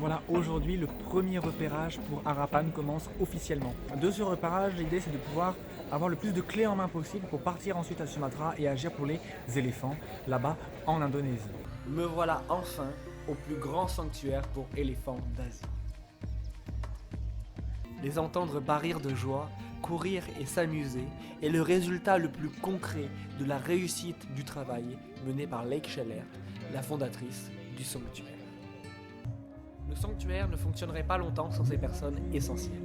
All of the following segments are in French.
voilà, aujourd'hui, le premier repérage pour Harapan commence officiellement. De ce repérage, l'idée c'est de pouvoir avoir le plus de clés en main possible pour partir ensuite à Sumatra et agir pour les éléphants, là-bas en Indonésie. Me voilà enfin au plus grand sanctuaire pour éléphants d'Asie. Les entendre barrir de joie, courir et s'amuser est le résultat le plus concret de la réussite du travail mené par Lake Scheller, la fondatrice du sanctuaire. Le sanctuaire ne fonctionnerait pas longtemps sans ces personnes essentielles.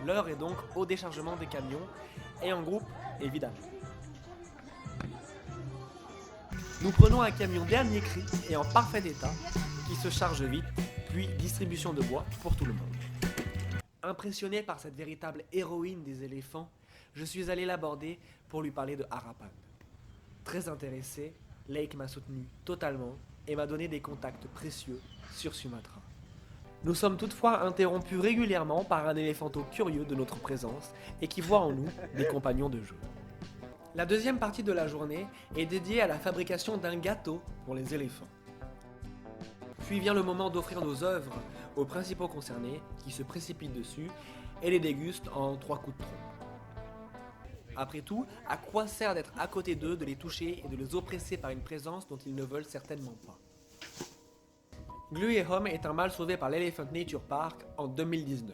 L'heure est donc au déchargement des camions et en groupe, évidemment. Nous prenons un camion dernier cri et en parfait état qui se charge vite, puis distribution de bois pour tout le monde. Impressionné par cette véritable héroïne des éléphants, je suis allé l'aborder pour lui parler de Harapan. Très intéressé, Lake m'a soutenu totalement et m'a donné des contacts précieux sur Sumatra. Nous sommes toutefois interrompus régulièrement par un éléphanto curieux de notre présence et qui voit en nous des compagnons de jeu. La deuxième partie de la journée est dédiée à la fabrication d'un gâteau pour les éléphants. Puis vient le moment d'offrir nos œuvres aux principaux concernés qui se précipitent dessus et les dégustent en 3 coups de trompe. Après tout, à quoi sert d'être à côté d'eux, de les toucher et de les oppresser par une présence dont ils ne veulent certainement pas? Gluehom est un mâle sauvé par l'Elephant Nature Park en 2019.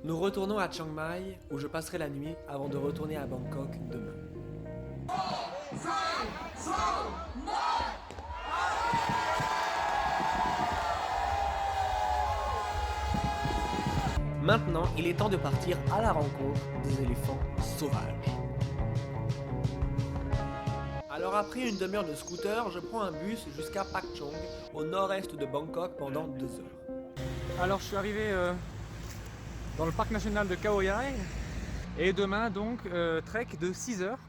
Nous retournons à Chiang Mai où je passerai la nuit avant de retourner à Bangkok demain. Maintenant, il est temps de partir à la rencontre des éléphants sauvages. Alors après une demi-heure de scooter, je prends un bus jusqu'à Pak Chong, au nord-est de Bangkok pendant 2 heures. Alors je suis arrivé dans le parc national de Khao Yai et demain donc trek de 6 heures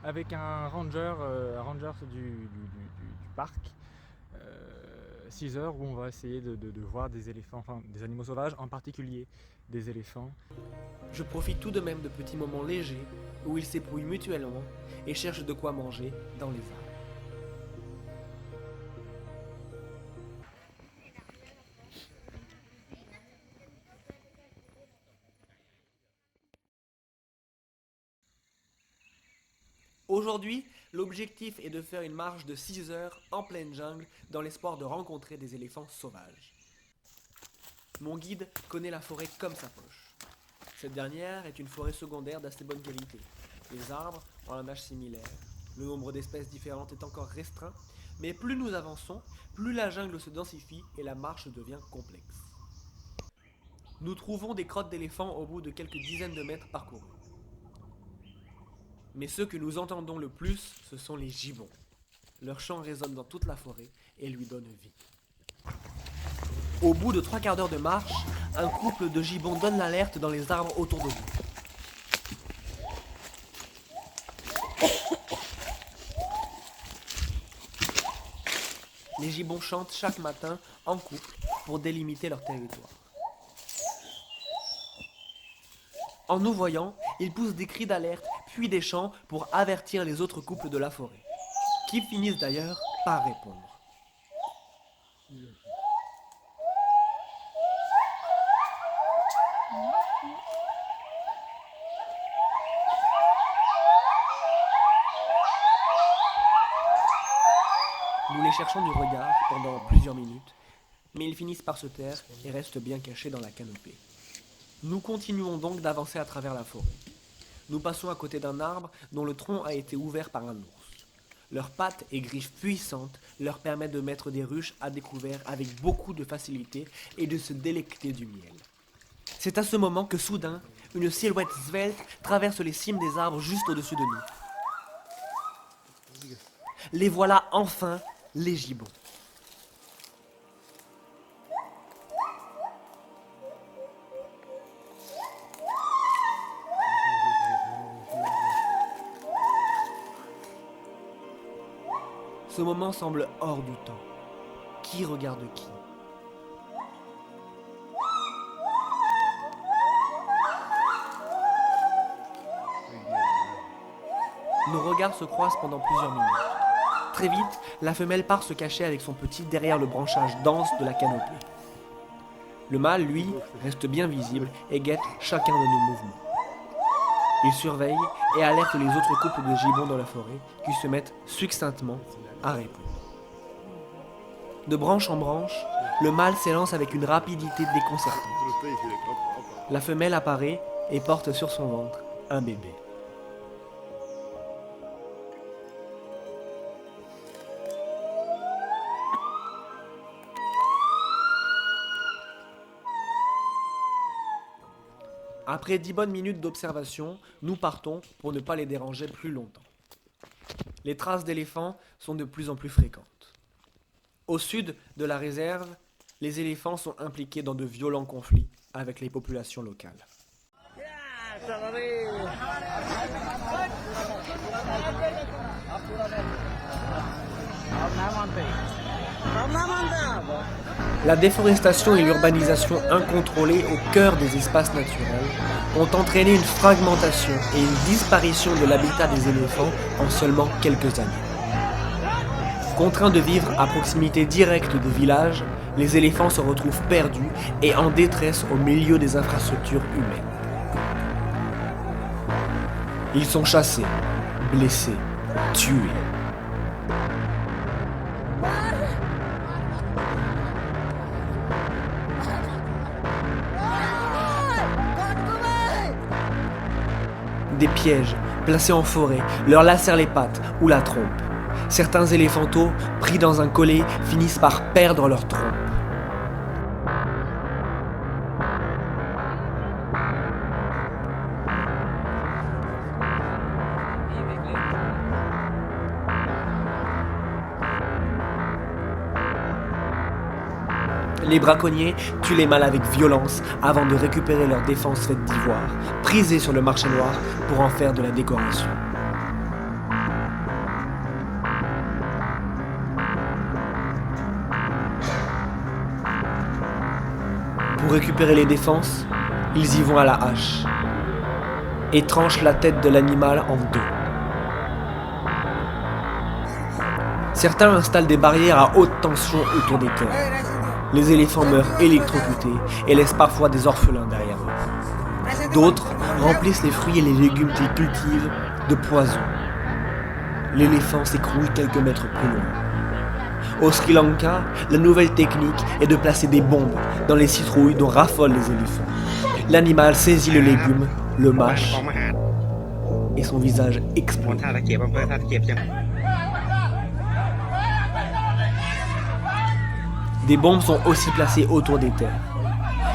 avec un ranger du parc. 6 heures où on va essayer de voir des éléphants, enfin des animaux sauvages, en particulier des éléphants. Je profite tout de même de petits moments légers où ils s'éprouillent mutuellement et cherchent de quoi manger dans les arbres. Aujourd'hui, l'objectif est de faire une marche de 6 heures en pleine jungle dans l'espoir de rencontrer des éléphants sauvages. Mon guide connaît la forêt comme sa poche. Cette dernière est une forêt secondaire d'assez bonne qualité. Les arbres ont un âge similaire. Le nombre d'espèces différentes est encore restreint, mais plus nous avançons, plus la jungle se densifie et la marche devient complexe. Nous trouvons des crottes d'éléphants au bout de quelques dizaines de mètres parcourus. Mais ceux que nous entendons le plus, ce sont les gibbons. Leur chant résonne dans toute la forêt et lui donne vie. Au bout de 3 quarts d'heure de marche, un couple de gibbons donne l'alerte dans les arbres autour de nous. Les gibbons chantent chaque matin en couple pour délimiter leur territoire. En nous voyant, ils poussent des cris d'alerte puis des chants pour avertir les autres couples de la forêt, qui finissent d'ailleurs par répondre. Nous les cherchons du regard pendant plusieurs minutes, mais ils finissent par se taire et restent bien cachés dans la canopée. Nous continuons donc d'avancer à travers la forêt. Nous passons à côté d'un arbre dont le tronc a été ouvert par un ours. Leurs pattes et griffes puissantes leur permettent de mettre des ruches à découvert avec beaucoup de facilité et de se délecter du miel. C'est à ce moment que soudain, une silhouette svelte traverse les cimes des arbres juste au-dessus de nous. Les voilà enfin, les gibbons. Ce moment semble hors du temps. Qui regarde qui? Nos regards se croisent pendant plusieurs minutes. Très vite, la femelle part se cacher avec son petit derrière le branchage dense de la canopée. Le mâle, lui, reste bien visible et guette chacun de nos mouvements. Il surveille et alerte les autres couples de gibbons dans la forêt qui se mettent succinctement à répondre. De branche en branche, le mâle s'élance avec une rapidité déconcertante. La femelle apparaît et porte sur son ventre un bébé. Après 10 bonnes minutes d'observation, nous partons pour ne pas les déranger plus longtemps. Les traces d'éléphants sont de plus en plus fréquentes. Au sud de la réserve, les éléphants sont impliqués dans de violents conflits avec les populations locales. La déforestation et l'urbanisation incontrôlée au cœur des espaces naturels ont entraîné une fragmentation et une disparition de l'habitat des éléphants en seulement quelques années. Contraints de vivre à proximité directe des villages, les éléphants se retrouvent perdus et en détresse au milieu des infrastructures humaines. Ils sont chassés, blessés, tués. Des pièges placés en forêt leur lacèrent les pattes ou la trompe. Certains éléphanteaux, pris dans un collet, finissent par perdre leur trompe. Les braconniers tuent les mâles avec violence avant de récupérer leur défense faite d'ivoire, prisée sur le marché noir pour en faire de la décoration. Pour récupérer les défenses, ils y vont à la hache et tranchent la tête de l'animal en deux. Certains installent des barrières à haute tension autour des terres. Les éléphants meurent électrocutés et laissent parfois des orphelins derrière eux. D'autres remplissent les fruits et les légumes qu'ils cultivent de poison. L'éléphant s'écroule quelques mètres plus loin. Au Sri Lanka, la nouvelle technique est de placer des bombes dans les citrouilles dont raffolent les éléphants. L'animal saisit le légume, le mâche et son visage explose. Des bombes sont aussi placées autour des terres.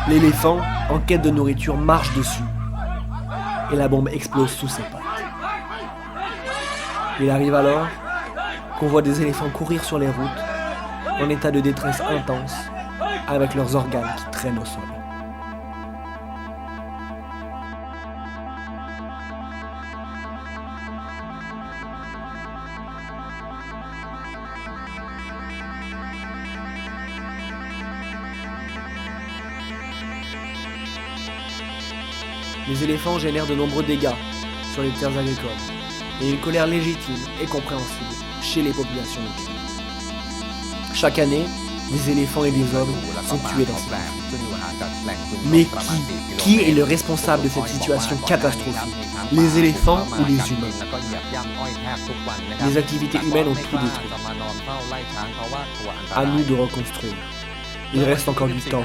L'éléphant, en quête de nourriture, marche dessus et la bombe explose sous ses pattes. Il arrive alors qu'on voit des éléphants courir sur les routes en état de détresse intense avec leurs organes qui traînent au sol. Les éléphants génèrent de nombreux dégâts sur les terres agricoles et une colère légitime et compréhensible chez les populations locales. Chaque année, des éléphants et des hommes sont tués dans ces conflits. Mais qui est le responsable de cette situation catastrophique? Les éléphants ou les humains? Les activités humaines ont tout détruit. À nous de reconstruire. Il reste encore du temps.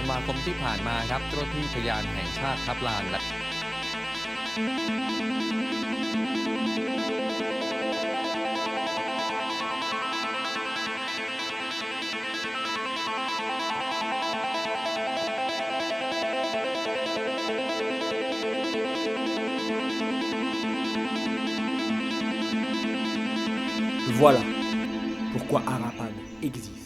Voilà pourquoi Harappan existe.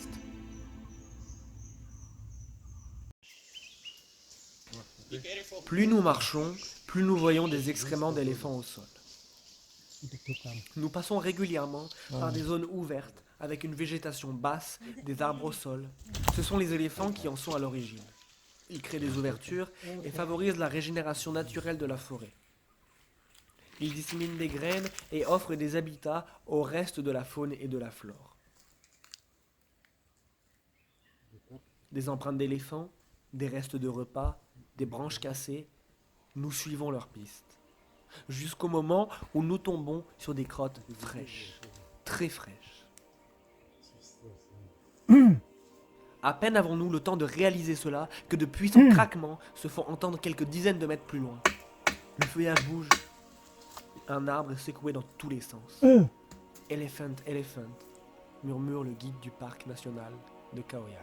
Plus nous marchons, plus nous voyons des excréments d'éléphants au sol. Nous passons régulièrement par des zones ouvertes avec une végétation basse, des arbres au sol. Ce sont les éléphants qui en sont à l'origine. Ils créent des ouvertures et favorisent la régénération naturelle de la forêt. Ils disséminent des graines et offrent des habitats au reste de la faune et de la flore. Des empreintes d'éléphants, des restes de repas, des branches cassées, nous suivons leur piste. Jusqu'au moment où nous tombons sur des crottes fraîches, très fraîches. À peine avons-nous le temps de réaliser cela que de puissants craquements se font entendre quelques dizaines de mètres plus loin. Le feuillage bouge. Un arbre est secoué dans tous les sens. Elephant, elephant, murmure le guide du parc national de Khao Yai.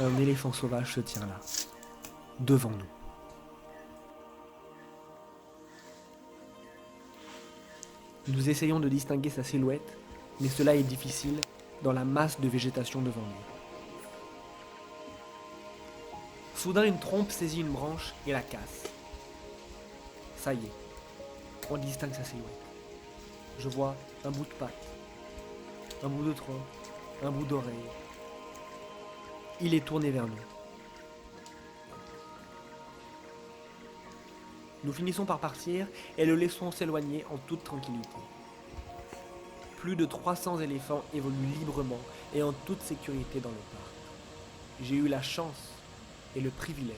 Un éléphant sauvage se tient là, devant nous. Nous essayons de distinguer sa silhouette, mais cela est difficile dans la masse de végétation devant nous. Soudain, une trompe saisit une branche et la casse. Ça y est, on distingue sa silhouette. Je vois un bout de patte, un bout de tronc, un bout d'oreille. Il est tourné vers nous. Nous finissons par partir et le laissons s'éloigner en toute tranquillité. Plus de 300 éléphants évoluent librement et en toute sécurité dans le parc. J'ai eu la chance et le privilège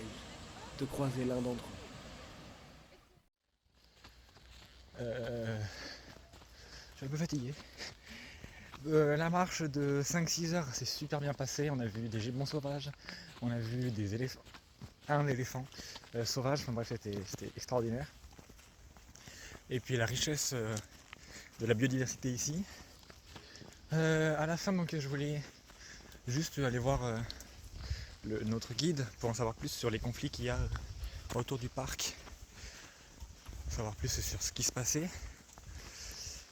de croiser l'un d'entre eux. Je suis un peu fatigué. La marche de 5-6 heures s'est super bien passée. On a vu des gibbons sauvages, on a vu des éléphants, un éléphant sauvage, enfin bref, c'était extraordinaire. Et puis la richesse de la biodiversité ici. À la fin, donc, je voulais juste aller voir notre guide pour en savoir plus sur les conflits qu'il y a autour du parc, savoir plus sur ce qui se passait.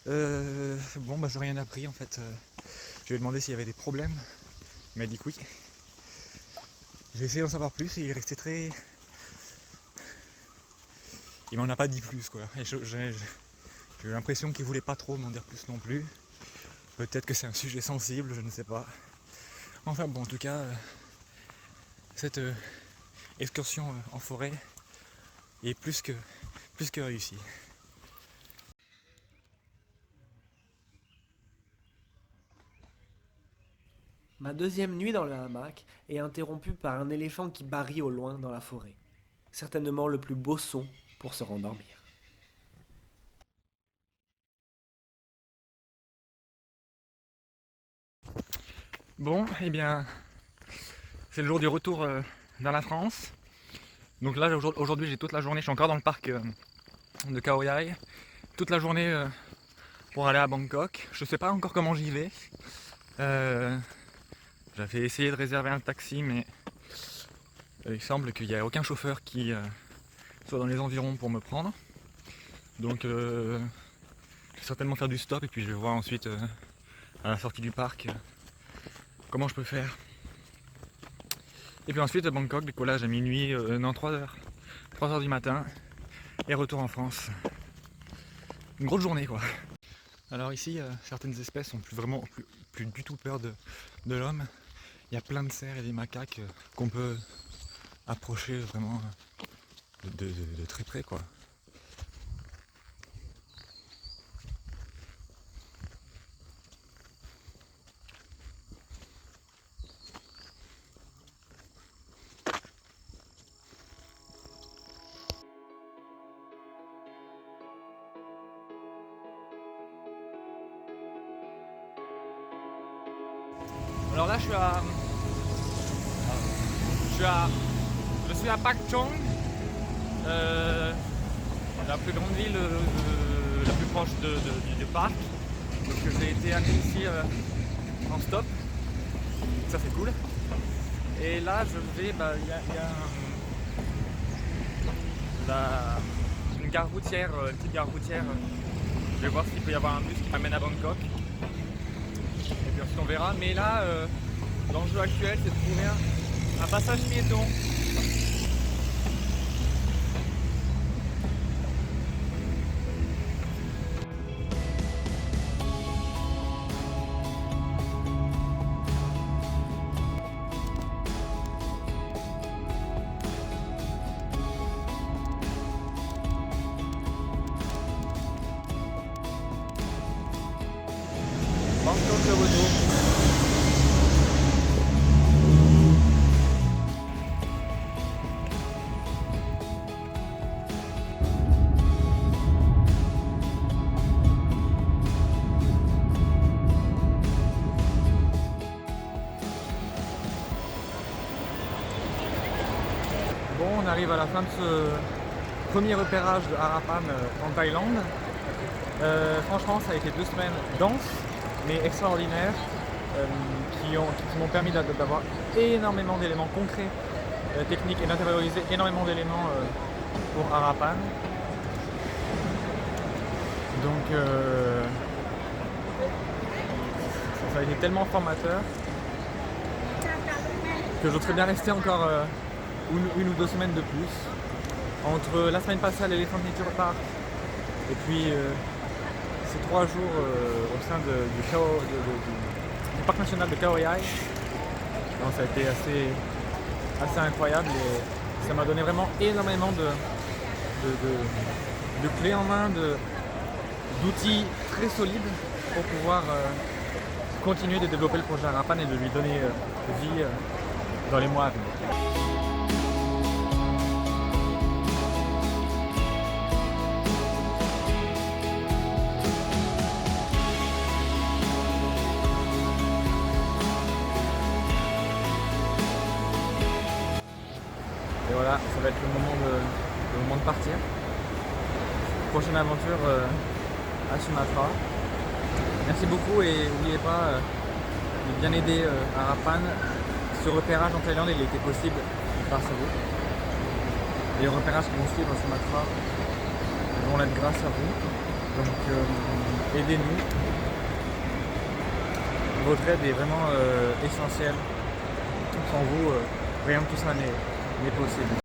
Bon, bah j'ai rien appris en fait. Je lui ai demandé s'il y avait des problèmes. Il m'a dit que oui. J'ai essayé d'en savoir plus et il est resté très... Il m'en a pas dit plus quoi. Et j'ai eu l'impression qu'il voulait pas trop m'en dire plus non plus. Peut-être que c'est un sujet sensible, je ne sais pas. Enfin bon, en tout cas, cette excursion en forêt est plus que réussie. Ma deuxième nuit dans le hamac est interrompue par un éléphant qui barille au loin dans la forêt. Certainement le plus beau son pour se rendormir. Bon, eh bien, c'est le jour du retour dans la France. Donc là, aujourd'hui, j'ai toute la journée, je suis encore dans le parc de Khao Yai. Toute la journée pour aller à Bangkok. Je sais pas encore comment j'y vais. J'avais essayé de réserver un taxi, mais il semble qu'il n'y a aucun chauffeur qui soit dans les environs pour me prendre. Donc je vais certainement faire du stop et puis je vais voir ensuite à la sortie du parc comment je peux faire. Et puis ensuite à Bangkok, décollage à minuit, non 3h du matin et retour en France. Une grosse journée quoi. Alors ici, certaines espèces ont plus du tout peur de l'homme. Il y a plein de cerfs et des macaques qu'on peut approcher vraiment de très près quoi. Alors là je suis à Pak Chong, la plus grande ville la plus proche du parc. Donc j'ai été amené ici en stop, ça c'est cool. Et là je vais, il y a une gare routière, une petite gare routière. Je vais voir s'il peut y avoir un bus qui m'amène à Bangkok. Et puis ensuite on verra. Mais là, l'enjeu actuel c'est de trouver un passage piéton. le retour. Bon, on arrive à la fin de ce premier repérage de Harapan en Thaïlande. Franchement, ça a été 2 semaines denses, mais extraordinaires, qui m'ont permis d'avoir énormément d'éléments concrets, techniques, et d'intérioriser énormément d'éléments pour Harapan. Donc, ça a été tellement formateur que je voudrais bien rester encore une ou 2 semaines de plus. Entre la semaine passée à l'Elephant Nature Park et puis ces 3 jours au sein du parc national de Khao Yai. Donc, ça a été assez incroyable et ça m'a donné vraiment énormément de clés en main, d'outils très solides pour pouvoir continuer de développer le projet Harapan et de lui donner vie dans les mois à venir. Et voilà, ça va être le moment de partir. Prochaine aventure à Sumatra. Merci beaucoup et n'oubliez pas de bien aider Harapan. Ce repérage en Thaïlande, il était possible grâce à vous. Les repérages qui vont suivre à Sumatra vont l'être grâce à vous. Donc aidez-nous. Votre aide est vraiment essentielle. Sans vous, rien de tout ça n'est possible.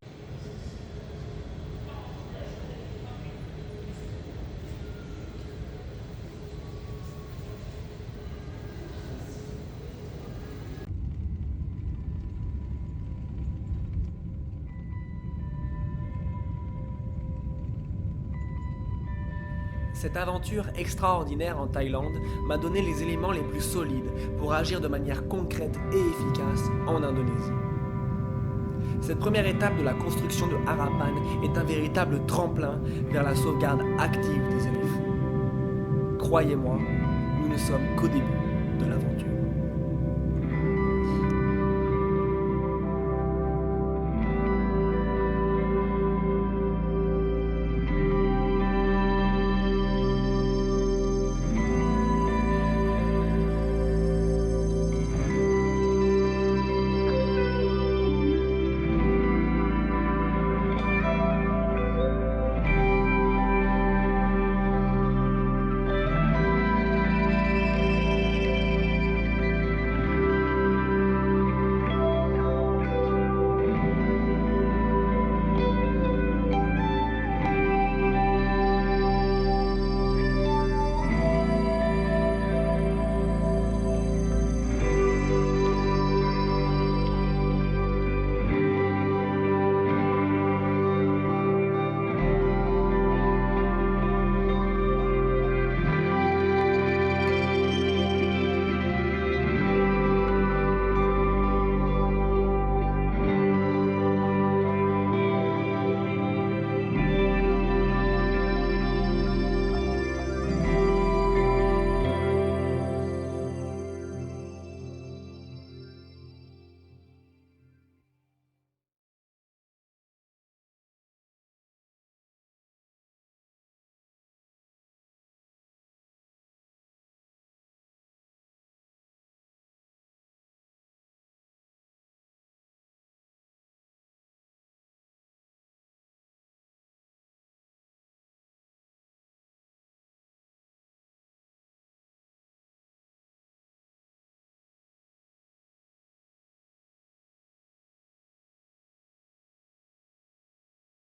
Cette aventure extraordinaire en Thaïlande m'a donné les éléments les plus solides pour agir de manière concrète et efficace en Indonésie. Cette première étape de la construction de Harapan est un véritable tremplin vers la sauvegarde active des éléphants. Croyez-moi, nous ne sommes qu'au début de l'aventure.